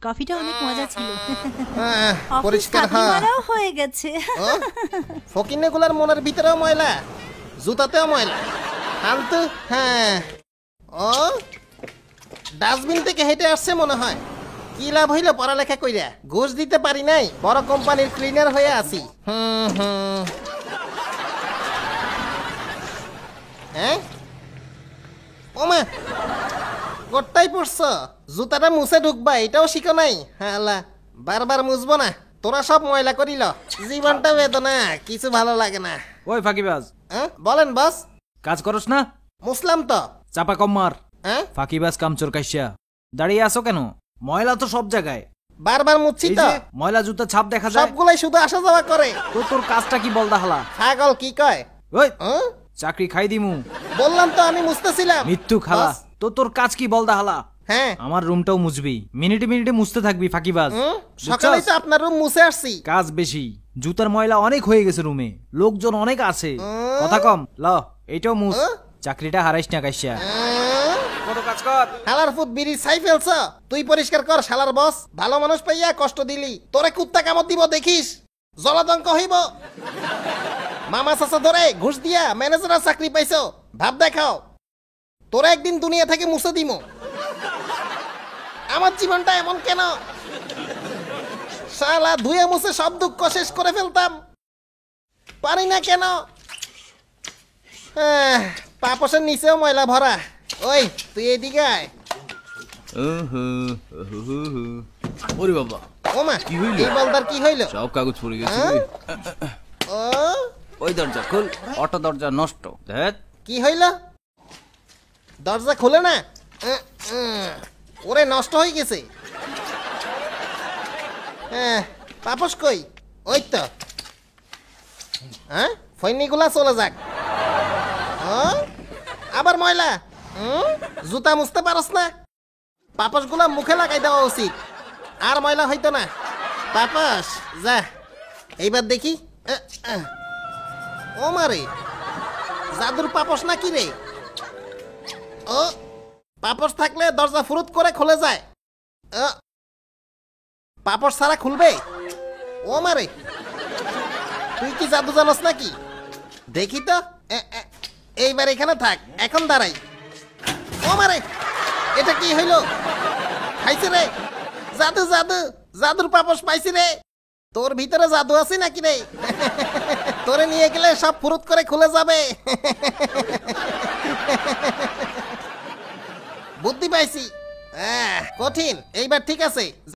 কফিটা অনেক মজা ছিল। পরিষ্কার হ্যাঁ হয়ে গেছে। ফকিনেগুলার মনের ভিতরেও ময়লা, জুতাতেও ময়লা, ফালতু। হ্যাঁ, ও ডাস্টবিন থেকে হেঁটে আসছে মনে হয়। কি লাভ হইল পড়ালেখা কইরা? ঘুষ দিতে পারি নাই, বড় কোম্পানির ক্লিনার হয়ে আছি। হ্যাঁ, ওমা গোটাই পড়ছ, জুতাটা মুছে ঢুকবা এটাও শিখো নাই। হালা, বারবার মুছবো না, তোরা সব ময়লা করিল। জীবনটা বেদনা, কিছু ভালো লাগে না। ওই ফাঁকিবাজ, বলেন বস। কাজ করস না? মুসলাম তো। চাপা কম মার। হ্যাঁ, ফাঁকিবাজ কামচোর কাইসা, দাঁড়িয়ে আছো কেন? ময়লা তো সব জায়গায়। বারবার মুছছি তো। ময়লা জুতা ছাপ দেখা যায়। সবগুলাই শুধু আসা যাওয়া করে। তো তোর কাজটা কি বলদা হালা? পাগল কি কয়? ওই চাকরি খাই দিমু। বললাম তো আমি মুছতেছিলাম। মৃত্যু খালা। তো তোর কাজ কি বলদা হালা? হ্যাঁ, আমার রুমটাও মুছবি, মিনিটে মিনিটে মুছতে থাকবি ফাঁকিবাজ। সকালেই তো আপনার রুম মুছে আসছি। কাজ বেশি, জুতার ময়লা অনেক হয়ে গেছে রুমে, লোকজন অনেক আছে। কথা কম, ল এইটাও মুছ, চাকরিটা হারাইস না কাইসা। কত কাজ কর। শালার ফুট বিড়ি ছাই ফেলছ, তুই পরিষ্কার কর। শালার বস, ভালো মানুষ পাইয়া কষ্ট দিলি, তোরে কুত্তা কামড় দিব দেখিস, জলাতঙ্ক হইব। মামা চাচা ধরে ঘুষ দিয়া ম্যানেজারের চাকরি পাইছো, ভাব দেখাও। তোরা একদিন দুনিয়া থেকে মুছে দিমু। আমার জীবনটা এমন কেন? শালা ধুয়ে মুছে সব দুঃখ শেষ করে ফেলতাম, পারি না কেন? পাপসের নিচেও ময়লা ভরা। ওই তুই এদিকে আয়। ওরে বাবা, ওমা কি হইল? এই বলদার কি হইল? সব কাগজ পড়ে গেছে। ও ওই দরজা খোল, অটো দরজা নষ্ট। দেখ কি হইল? দরজা খুলে না? ওরে নষ্ট হয়ে গেছে। পাপস কই? ওই তো। হ্যাঁ, ফৈনিগুলা চলে যাক। আবার ময়লা। জুতা মুছতে পারস না? পাপস গুলা মুখে লাগাই দেওয়া উচিত, আর ময়লা হইতো না। পাপস যা, এইবার দেখি। ও মারে, জাদুর পাপস না কি রে? ও পাপস থাকলে দরজা ফুরুত করে খুলে যায়। পাপস ছাড়া খুলবে? ও মারে, তুই কি জাদু জানস নাকি? দেখি তো। এইবার এখানে থাক, এখন দাঁড়াই। ও মারে, এটা কি হইল? খাইছে রে, জাদু জাদু, জাদুর পাপস পাইছি রে। তোর ভিতরে জাদু আছে নাকি রে? তোরে নিয়ে গেলে সব ফুরুত করে খুলে যাবে। বুদ্ধি পাইছি। কঠিন, এইবার ঠিক আছে।